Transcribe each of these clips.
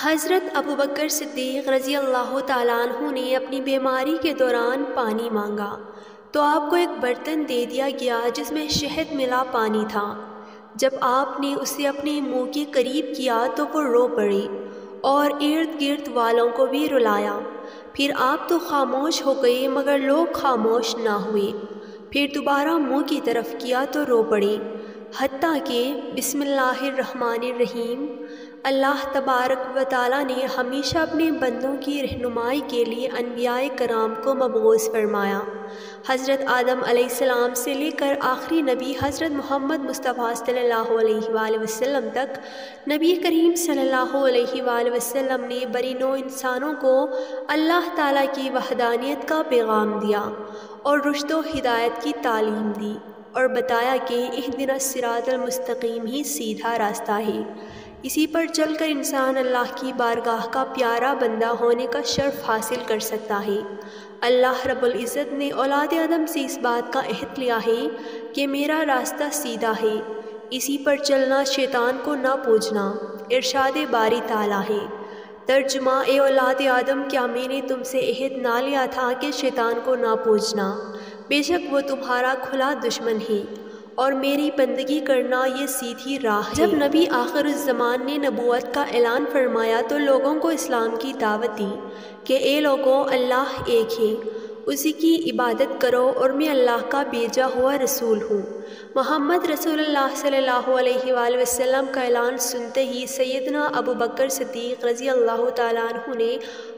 حضرت ابوبکر صدیق رضی اللہ تعالیٰ عنہ نے اپنی بیماری کے دوران پانی مانگا تو آپ کو ایک برتن دے دیا گیا جس میں شہد ملا پانی تھا۔ جب آپ نے اسے اپنے منہ کے قریب کیا تو وہ رو پڑے اور ارد گرد والوں کو بھی رلایا۔ پھر آپ تو خاموش ہو گئے مگر لوگ خاموش نہ ہوئے۔ پھر دوبارہ منہ کی طرف کیا تو رو پڑے، حتیٰ کہ بسم اللہ الرحمن الرحیم اللہ تبارک و تعالیٰ نے ہمیشہ اپنے بندوں کی رہنمائی کے لیے انبیاء کرام کو مبعوث فرمایا۔ حضرت آدم علیہ السلام سے لے کر آخری نبی حضرت محمد مصطفیٰ صلی اللہ علیہ وآلہ وسلم تک نبی کریم صلی اللہ علیہ وآلہ وسلم نے بری نوع انسانوں کو اللہ تعالیٰ کی وحدانیت کا پیغام دیا اور رشد و ہدایت کی تعلیم دی اور بتایا کہ اہدنا الصراط المستقیم ہی سیدھا راستہ ہے۔ اسی پر چل کر انسان اللہ کی بارگاہ کا پیارا بندہ ہونے کا شرف حاصل کر سکتا ہے۔ اللہ رب العزت نے اولاد آدم سے اس بات کا عہد لیا ہے کہ میرا راستہ سیدھا ہے، اسی پر چلنا، شیطان کو نہ پوجنا۔ ارشاد باری تعالیٰ ہے۔ ترجمہ: اے اولاد آدم، کیا میں نے تم سے عہد نہ لیا تھا کہ شیطان کو نہ پوجنا؟ بے شک وہ تمہارا کھلا دشمن ہے اور میری بندگی کرنا یہ سیدھی راہ ہے۔ جب نبی آخر الزمان نے نبوت کا اعلان فرمایا تو لوگوں کو اسلام کی دعوت دی کہ اے لوگوں، اللہ ایک ہے، اسی کی عبادت کرو اور میں اللہ کا بھیجا ہوا رسول ہوں۔ محمد رسول اللہ صلی اللہ علیہ وآلہ وسلم کا اعلان سنتے ہی سیدنا ابوبکر صدیق رضی اللہ تعالیٰ عنہ نے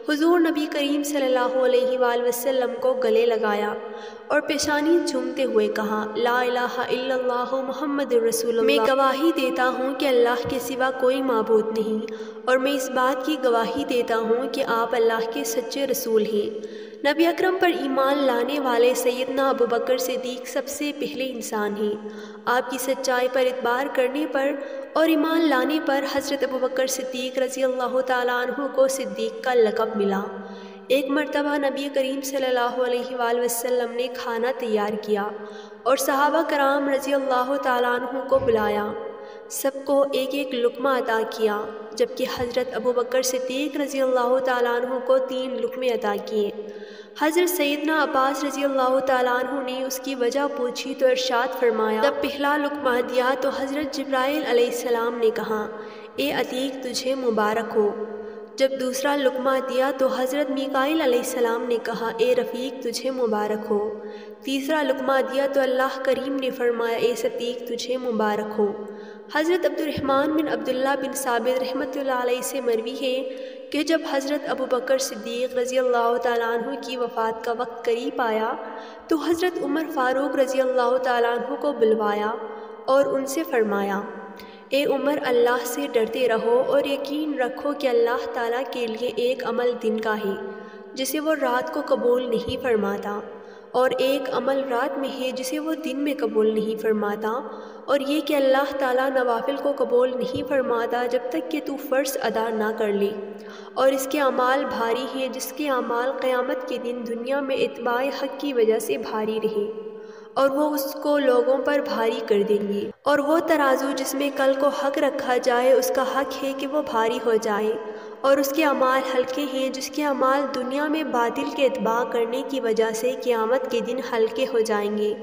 حضور نبی کریم صلی اللہ علیہ وآلہ وسلم کو گلے لگایا اور پیشانی چومتے ہوئے کہا، لا الہ الا اللہ محمد رسول اللہ۔ میں گواہی دیتا ہوں کہ اللہ کے سوا کوئی معبود نہیں، اور میں اس بات کی گواہی دیتا ہوں کہ آپ اللہ کے سچے رسول ہیں۔ نبی اکرم پر ایمان لانے والے سیدنا ابوبکر صدیق سب سے پہلے انسان ہیں۔ آپ کی سچائی پر اعتبار کرنے پر اور ایمان لانے پر حضرت ابوبکر صدیق رضی اللہ تعالیٰ عنہ کو صدیق کا لقب ملا۔ ایک مرتبہ نبی کریم صلی اللہ علیہ وآلہ وسلم نے کھانا تیار کیا اور صحابہ کرام رضی اللہ تعالیٰ عنہ کو بلایا، سب کو ایک ایک لقمہ عطا کیا، جبکہ حضرت ابوبکر صدیق رضی اللہ تعالیٰ عنہ کو 3 لقمے عطا کیے۔ حضرت سیدنا عباس رضی اللہ تعالیٰ عنہ نے اس کی وجہ پوچھی تو ارشاد فرمایا، جب پہلا لقمہ دیا تو حضرت جبرائیل علیہ السلام نے کہا، اے عتیق تجھے مبارک ہو۔ جب دوسرا لقمہ دیا تو حضرت میکائیل علیہ السلام نے کہا، اے رفیق تجھے مبارک ہو۔ تیسرا لقمہ دیا تو اللہ کریم نے فرمایا، اے صدیق تجھے مبارک ہو۔ حضرت عبد الرحمن بن عبداللہ بن ثابت رحمۃ اللہ علیہ سے مروی ہے کہ جب حضرت ابوبکر صدیق رضی اللہ تعالیٰ عنہ کی وفات کا وقت قریب آیا تو حضرت عمر فاروق رضی اللہ تعالیٰ عنہ کو بلوایا اور ان سے فرمایا، اے عمر، اللہ سے ڈرتے رہو اور یقین رکھو کہ اللہ تعالیٰ کے لیے ایک عمل دن کا ہے جسے وہ رات کو قبول نہیں فرماتا، اور ایک عمل رات میں ہے جسے وہ دن میں قبول نہیں فرماتا، اور یہ کہ اللہ تعالیٰ نوافل کو قبول نہیں فرماتا جب تک کہ تو فرض ادا نہ کر لے، اور اس کے اعمال بھاری ہیں جس کے اعمال قیامت کے دن دنیا میں اتباع حق کی وجہ سے بھاری رہے اور وہ اس کو لوگوں پر بھاری کر دیں گے، اور وہ ترازو جس میں کل کو حق رکھا جائے اس کا حق ہے کہ وہ بھاری ہو جائے، اور اس کے اعمال ہلکے ہیں جس کے اعمال دنیا میں باطل کے اتباع کرنے کی وجہ سے قیامت کے دن ہلکے ہو جائیں گے،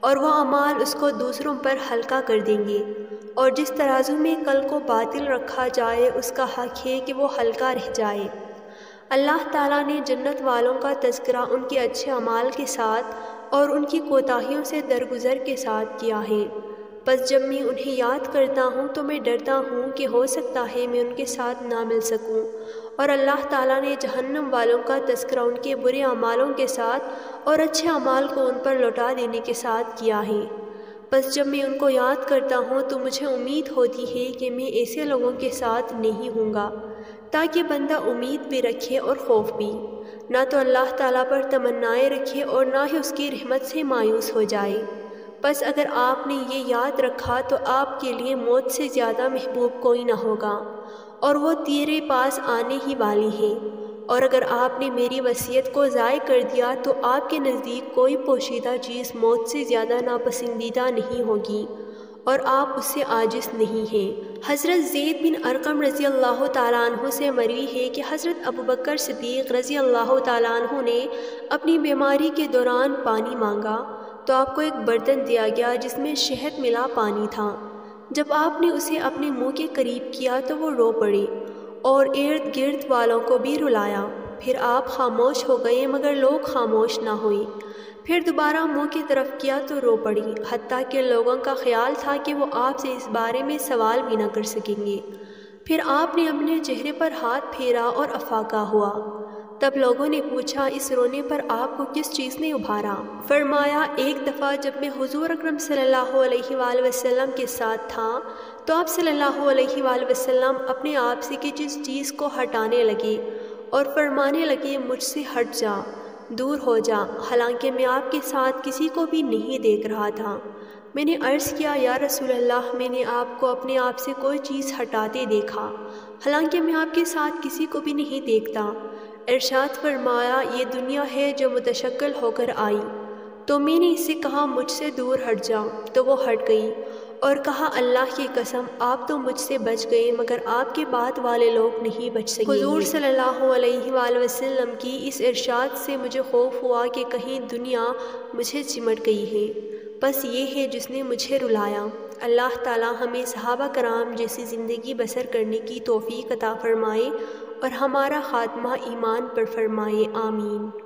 اور وہ اعمال اس کو دوسروں پر ہلکا کر دیں گے، اور جس ترازو میں کل کو باطل رکھا جائے اس کا حق ہے کہ وہ ہلکا رہ جائے۔ اللہ تعالیٰ نے جنت والوں کا تذکرہ ان کے اچھے اعمال کے ساتھ اور ان کی کوتاہیوں سے درگزر کے ساتھ کیا ہے، بس جب میں انہیں یاد کرتا ہوں تو میں ڈرتا ہوں کہ ہو سکتا ہے میں ان کے ساتھ نہ مل سکوں، اور اللہ تعالیٰ نے جہنم والوں کا تذکرہ ان کے برے اعمالوں کے ساتھ اور اچھے اعمال کو ان پر لوٹا دینے کے ساتھ کیا ہے، بس جب میں ان کو یاد کرتا ہوں تو مجھے امید ہوتی ہے کہ میں ایسے لوگوں کے ساتھ نہیں ہوں گا، تاکہ بندہ امید بھی رکھے اور خوف بھی، نہ تو اللہ تعالیٰ پر تمنائیں رکھے اور نہ ہی اس کی رحمت سے مایوس ہو جائے۔ بس اگر آپ نے یہ یاد رکھا تو آپ کے لیے موت سے زیادہ محبوب کوئی نہ ہوگا، اور وہ تیرے پاس آنے ہی والی ہے، اور اگر آپ نے میری وصیت کو ضائع کر دیا تو آپ کے نزدیک کوئی پوشیدہ چیز موت سے زیادہ ناپسندیدہ نہیں ہوگی، اور آپ اس سے عاجز نہیں ہیں۔ حضرت زید بن ارقم رضی اللہ تعالیٰ عنہ سے مروی ہے کہ حضرت ابوبکر صدیق رضی اللہ تعالیٰ عنہ نے اپنی بیماری کے دوران پانی مانگا تو آپ کو ایک برتن دیا گیا جس میں شہد ملا پانی تھا۔ جب آپ نے اسے اپنے منہ کے قریب کیا تو وہ رو پڑے اور ارد گرد والوں کو بھی رلایا۔ پھر آپ خاموش ہو گئے مگر لوگ خاموش نہ ہوئے۔ پھر دوبارہ منہ کی طرف کیا تو رو پڑی، حتیٰ کہ لوگوں کا خیال تھا کہ وہ آپ سے اس بارے میں سوال بھی نہ کر سکیں گے۔ پھر آپ نے اپنے چہرے پر ہاتھ پھیرا اور افاقہ ہوا۔ تب لوگوں نے پوچھا اس رونے پر آپ کو کس چیز نے ابھارا؟ فرمایا ایک دفعہ جب میں حضور اکرم صلی اللہ علیہ وآلہ وسلم کے ساتھ تھا تو آپ صلی اللہ علیہ وآلہ وسلم اپنے آپ سے کسی چیز کو ہٹانے لگے اور فرمانے لگے مجھ سے ہٹ جا، دور ہو جا، حالانکہ میں آپ کے ساتھ کسی کو بھی نہیں دیکھ رہا تھا۔ میں نے عرض کیا یا رسول اللہ، میں نے آپ کو اپنے آپ سے کوئی چیز ہٹاتے دیکھا، حالانکہ میں آپ کے ساتھ کسی کو بھی نہیں دیکھتا۔ ارشاد فرمایا یہ دنیا ہے جو متشکل ہو کر آئی۔ تو میں نے اس سے کہا مجھ سے دور ہٹ جا، تو وہ ہٹ گئی اور کہا اللہ کی قسم آپ تو مجھ سے بچ گئے مگر آپ کے بعد والے لوگ نہیں بچ سکیں گے۔ حضور صلی اللہ علیہ وآلہ وسلم کی اس ارشاد سے مجھے خوف ہوا کہ کہیں دنیا مجھے چمٹ گئی ہے، بس یہ ہے جس نے مجھے رلایا۔ اللہ تعالی ہمیں صحابہ کرام جیسی زندگی بسر کرنے کی توفیق عطا فرمائے اور ہمارا خاتمہ ایمان پر فرمائے، آمین۔